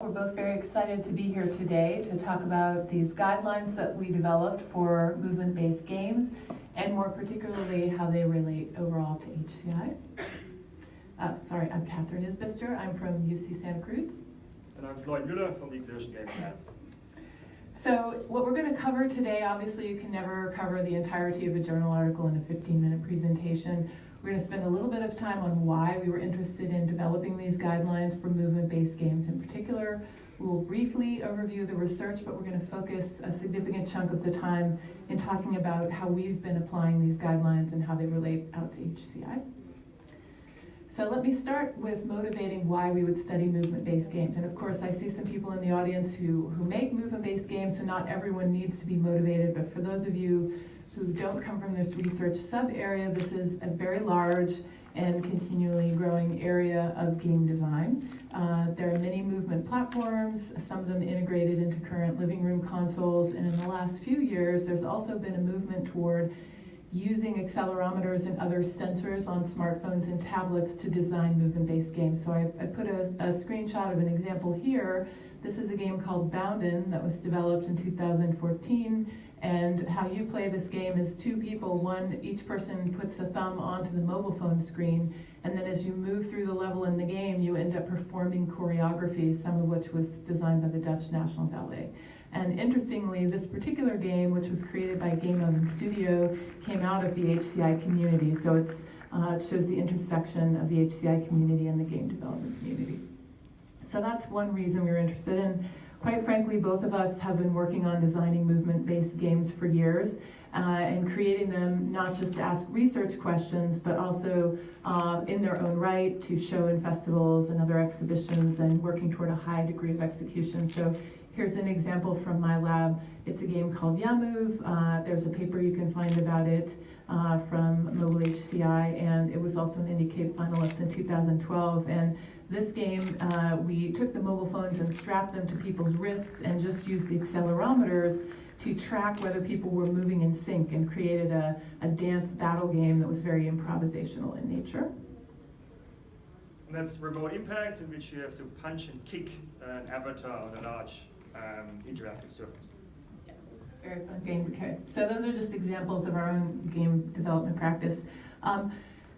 We're both very excited to be here today to talk about these guidelines that we developed for movement-based games, and more particularly how they relate overall to HCI. I'm Katherine Isbister. I'm from UC Santa Cruz. And I'm Florian Mueller from the Exertion Games Lab. So what we're going to cover today, obviously you can never cover the entirety of a journal article in a 15-minute presentation. We're going to spend a little bit of time on why we were interested in developing these guidelines for movement-based games in particular. We will briefly overview the research, but we're going to focus a significant chunk of the time in talking about how we've been applying these guidelines and how they relate out to HCI. So let me start with motivating why we would study movement-based games. And of course, I see some people in the audience who make movement-based games, so not everyone needs to be motivated, but for those of you who don't come from this research sub-area, this is a very large and continually growing area of game design. There are many movement platforms, some of them integrated into current living room consoles, and in the last few years, there's also been a movement toward using accelerometers and other sensors on smartphones and tablets to design movement-based games. So I put a screenshot of an example here. This is a game called Boundin' that was developed in 2014. And how you play this game is two people, each person puts a thumb onto the mobile phone screen, and then as you move through the level in the game, you end up performing choreography, some of which was designed by the Dutch National Ballet. And interestingly, this particular game, which was created by Game Oven Studio, came out of the HCI community, so it shows the intersection of the HCI community and the game development community. So that's one reason we were interested in. Quite frankly, both of us have been working on designing movement-based games for years and creating them not just to ask research questions, but also in their own right to show in festivals and other exhibitions and working toward a high degree of execution. So here's an example from my lab. It's a game called YaMove. There's a paper you can find about it from Mobile HCI, and it was also an IndieCape finalist in 2012. And this game, we took the mobile phones and strapped them to people's wrists and just used the accelerometers to track whether people were moving in sync, and created a dance battle game that was very improvisational in nature. And that's Remote Impact, in which you have to punch and kick an avatar on a large interactive surface. Yeah, very fun game. Okay, so those are just examples of our own game development practice.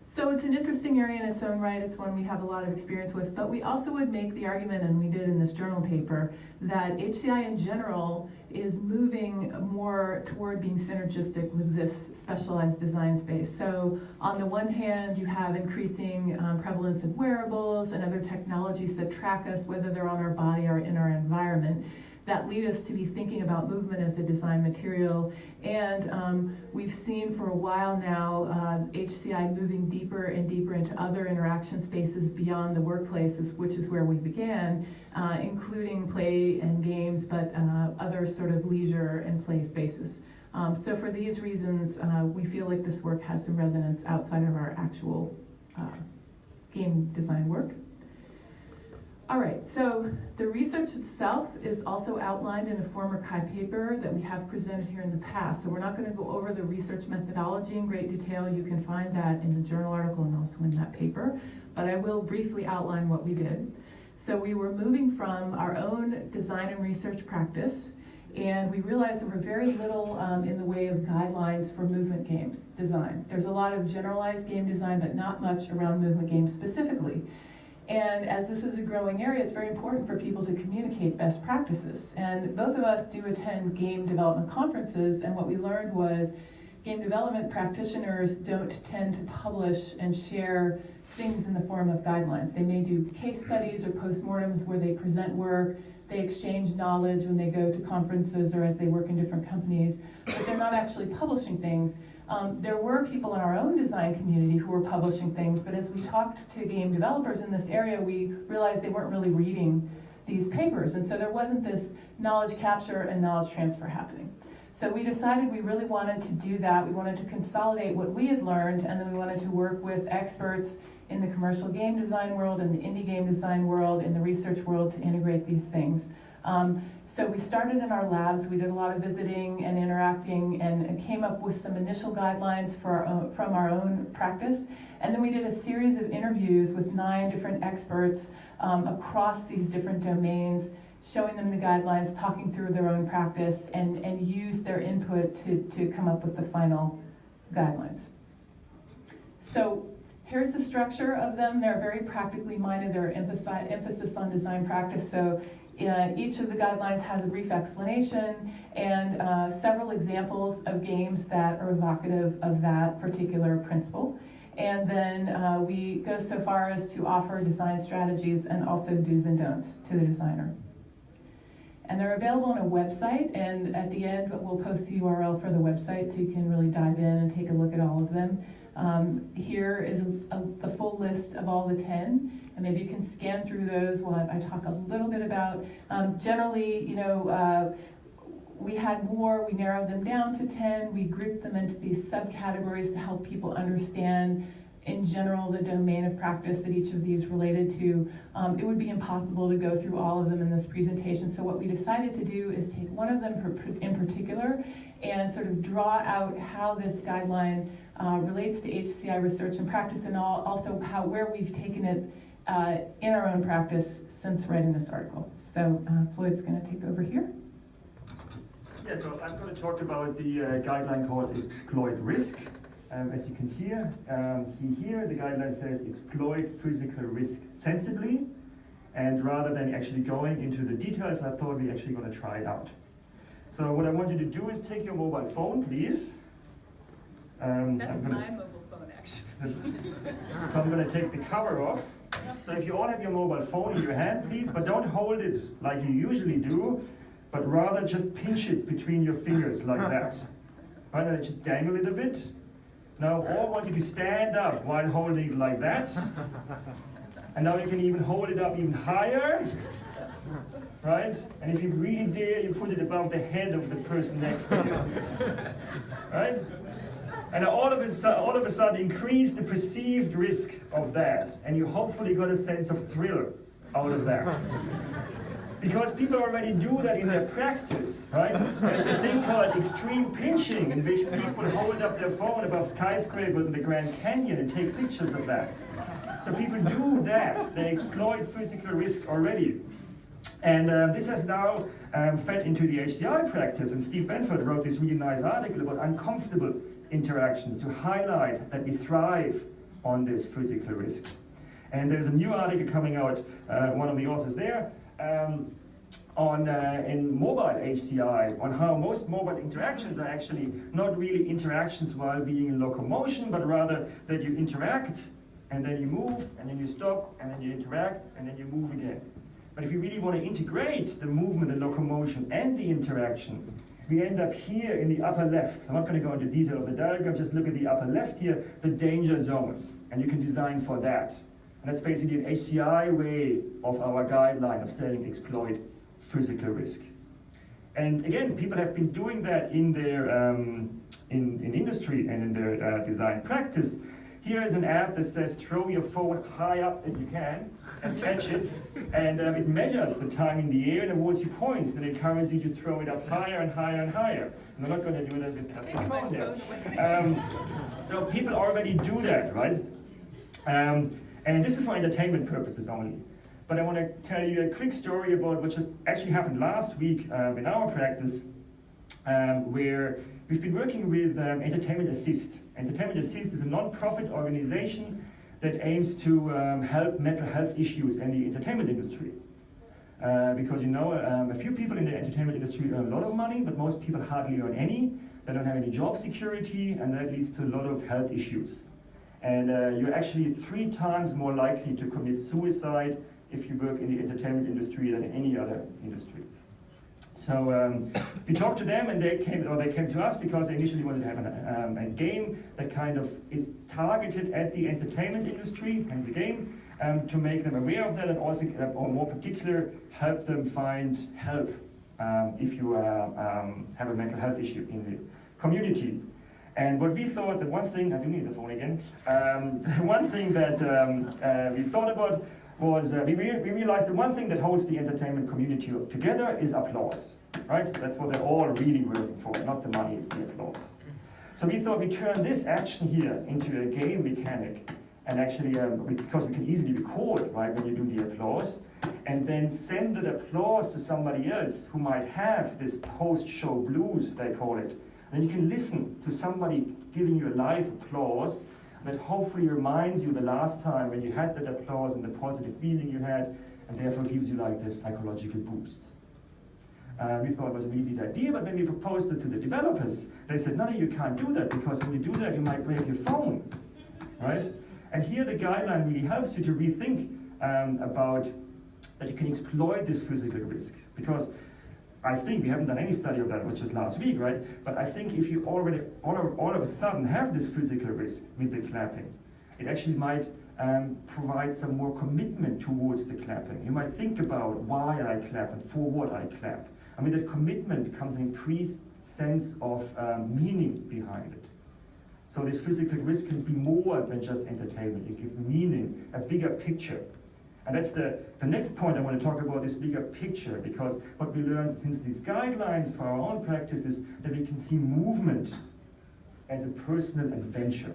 So it's an interesting area in its own right. It's one we have a lot of experience with, but we also would make the argument, and we did in this journal paper, that HCI in general is moving more toward being synergistic with this specialized design space. So on the one hand, you have increasing prevalence of wearables and other technologies that track us, whether they're on our body or in our environment, that lead us to be thinking about movement as a design material. And we've seen for a while now HCI moving deeper and deeper into other interaction spaces beyond the workplaces, which is where we began, including play and games, but other sort of leisure and play spaces. So for these reasons, we feel like this work has some resonance outside of our actual game design work. All right, so the research itself is also outlined in a former CHI paper that we have presented here in the past. So we're not going to go over the research methodology in great detail. You can find that in the journal article and also in that paper. But I will briefly outline what we did. So we were moving from our own design and research practice, and we realized there were very little in the way of guidelines for movement games design. There's a lot of generalized game design, but not much around movement games specifically. And as this is a growing area, it's very important for people to communicate best practices. And both of us do attend game development conferences, and what we learned was game development practitioners don't tend to publish and share things in the form of guidelines. They may do case studies or postmortems where they present work, they exchange knowledge when they go to conferences or as they work in different companies, but they're not actually publishing things. There were people in our own design community who were publishing things, but as we talked to game developers in this area, we realized they weren't really reading these papers, and so there wasn't this knowledge capture and knowledge transfer happening. So we decided we really wanted to do that. We wanted to consolidate what we had learned, and then we wanted to work with experts in the commercial game design world, in the indie game design world, in the research world to integrate these things. So we started in our labs. We did a lot of visiting and interacting and came up with some initial guidelines from our own practice. And then we did a series of interviews with 9 different experts across these different domains, showing them the guidelines, talking through their own practice, and use their input to come up with the final guidelines. So here's the structure of them. They're very practically minded. They're emphasis on design practice. So each of the guidelines has a brief explanation and several examples of games that are evocative of that particular principle. And then we go so far as to offer design strategies and also do's and don'ts to the designer. And they're available on a website, and at the end we'll post the URL for the website so you can really dive in and take a look at all of them. Here is the full list of all the 10, and maybe you can scan through those while I talk a little bit about. Generally, you know, we had more, we narrowed them down to 10, we grouped them into these subcategories to help people understand in general the domain of practice that each of these related to. It would be impossible to go through all of them in this presentation, so what we decided to do is take one of them in particular and sort of draw out how this guideline relates to HCI research and practice, and also where we've taken it in our own practice since writing this article. So Floyd's going to take over here. Yeah, so I'm going to talk about the guideline called Exploit Risk. As you can see here, the guideline says exploit physical risk sensibly, and rather than actually going into the details, I thought we're actually going to try it out. So what I want you to do is take your mobile phone, please. That's my mobile phone, actually. So I'm going to take the cover off. So if you all have your mobile phone in your hand, please, but don't hold it like you usually do, but rather just pinch it between your fingers like that. Right, and just dangle it a bit. Now all want you to stand up while holding it like that. And now you can even hold it up even higher. Right? And if you really dare, you put it above the head of the person next to you. Right? And all of a sudden increase the perceived risk of that. And you hopefully got a sense of thrill out of that. Because people already do that in their practice, right? There's a thing called extreme pinching, in which people hold up their phone above skyscrapers in the Grand Canyon and take pictures of that. So people do that. They exploit physical risk already. And this has now fed into the HCI practice. And Steve Benford wrote this really nice article about uncomfortable interactions to highlight that we thrive on this physical risk. And there's a new article coming out, one of the authors there, in mobile HCI, on how most mobile interactions are actually not really interactions while being in locomotion, but rather that you interact, and then you move, and then you stop, and then you interact, and then you move again. But if you really want to integrate the movement, the locomotion, and the interaction, we end up here in the upper left. I'm not going to go into detail of the diagram, just look at the upper left here, the danger zone, and you can design for that. And that's basically an HCI way of our guideline of saying exploit physical risk. And again, people have been doing that in their in industry and in their design practice. Here is an app that says throw your phone high up as you can and catch it, and it measures the time in the air and awards you points, and it encourages you to throw it up higher and higher and higher. And I'm not going to do that with the phone there. So people already do that, right? And this is for entertainment purposes only. But I want to tell you a quick story about what just actually happened last week in our practice, where we've been working with Entertainment Assist. Entertainment Assist is a non-profit organization that aims to help mental health issues in the entertainment industry. Because you know, a few people in the entertainment industry earn a lot of money, but most people hardly earn any. They don't have any job security, and that leads to a lot of health issues. And you're actually 3 times more likely to commit suicide if you work in the entertainment industry than any other industry. So we talked to them, and they came to us because they initially wanted to have a game that kind of is targeted at the entertainment industry, hence the game, to make them aware of that, and also, or more particular, help them find help if you have a mental health issue in the community. And what we thought, the one thing, I do need the phone again, the one thing that we thought about was we realized the one thing that holds the entertainment community together is applause, right? That's what they're all really working for, not the money, it's the applause. So we thought we'd turn this action here into a game mechanic and actually, because we can easily record, right, when you do the applause, and then send that applause to somebody else who might have this post-show blues, they call it. Then you can listen to somebody giving you a live applause that hopefully reminds you the last time when you had that applause and the positive feeling you had, and therefore gives you like this psychological boost. We thought it was a really neat idea, but when we proposed it to the developers, they said, no, you can't do that, because when you do that, you might break your phone, right? And here the guideline really helps you to rethink about that you can exploit this physical risk. Because I think, we haven't done any study of that, which is last week, right? But I think if you already all of a sudden have this physical risk with the clapping, it actually might provide some more commitment towards the clapping. You might think about why I clap and for what I clap. I mean, that commitment becomes an increased sense of meaning behind it. So this physical risk can be more than just entertainment. You give meaning, a bigger picture. And that's the next point I want to talk about, this bigger picture, because what we learned since these guidelines for our own practice is that we can see movement as a personal adventure.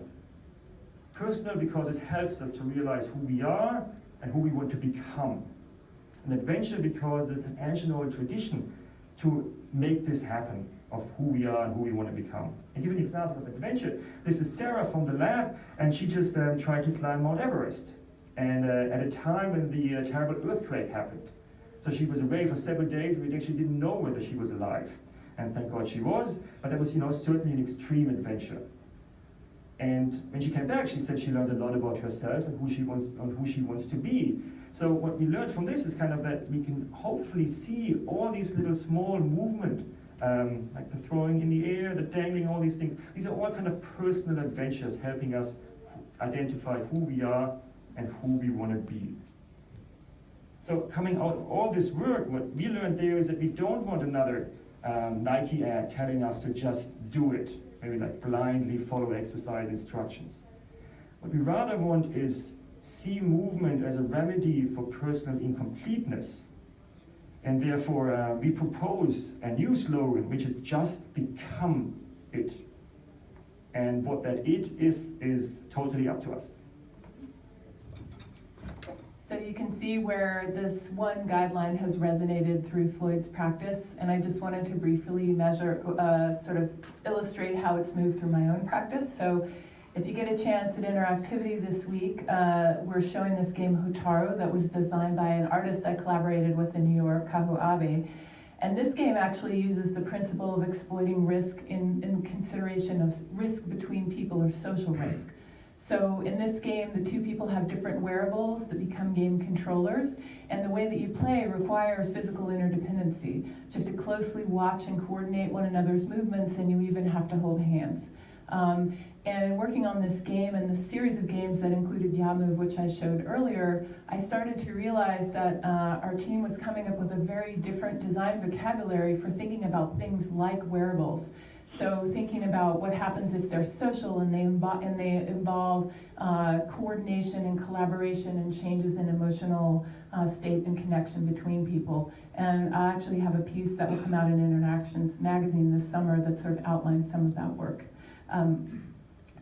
Personal because it helps us to realize who we are and who we want to become. An adventure because it's an ancient old tradition to make this happen, of who we are and who we want to become. And give an example of adventure. This is Sarah from the lab, and she just tried to climb Mount Everest. And at a time when the terrible earthquake happened. So she was away for several days. We actually didn't know whether she was alive. And thank God she was, but that was, certainly an extreme adventure. And when she came back, she said she learned a lot about herself and who she wants to be. So what we learned from this is kind of that we can hopefully see all these little small movement, like the throwing in the air, the dangling, all these things. These are all kind of personal adventures helping us identify who we are and who we want to be. So coming out of all this work, what we learned there is that we don't want another Nike ad telling us to just do it, maybe like blindly follow exercise instructions. What we rather want is see movement as a remedy for personal incompleteness. And therefore we propose a new slogan, which is just become it. And what that it is totally up to us. So you can see where this one guideline has resonated through Floyd's practice, and I just wanted to briefly sort of illustrate how it's moved through my own practice. So if you get a chance at Interactivity this week, we're showing this game Hotaru that was designed by an artist I collaborated with in New York, Kahu Abe. And this game actually uses the principle of exploiting risk in consideration of risk between people or social risk. So in this game, the two people have different wearables that become game controllers, and the way that you play requires physical interdependency. So you have to closely watch and coordinate one another's movements, and you even have to hold hands. And working on this game and the series of games that included Yamove, which I showed earlier, I started to realize that our team was coming up with a very different design vocabulary for thinking about things like wearables. So thinking about what happens if they're social and they involve coordination and collaboration and changes in emotional state and connection between people. And I actually have a piece that will come out in Interactions magazine this summer that sort of outlines some of that work.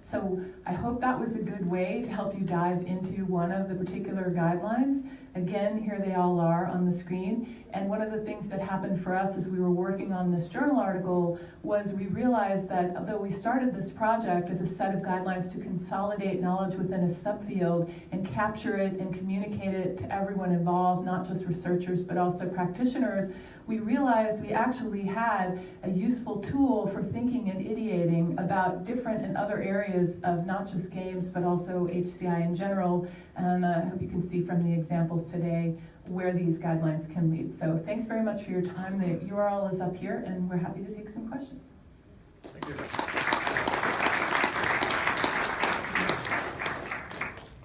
So I hope that was a good way to help you dive into one of the particular guidelines. Again, here they all are on the screen. And one of the things that happened for us as we were working on this journal article was we realized that although we started this project as a set of guidelines to consolidate knowledge within a subfield and capture it and communicate it to everyone involved, not just researchers, but also practitioners, we realized we actually had a useful tool for thinking and ideating about different and other areas of not just games, but also HCI in general. And I hope you can see from the examples today where these guidelines can lead. So thanks very much for your time. The URL is up here, and we're happy to take some questions. Thank you.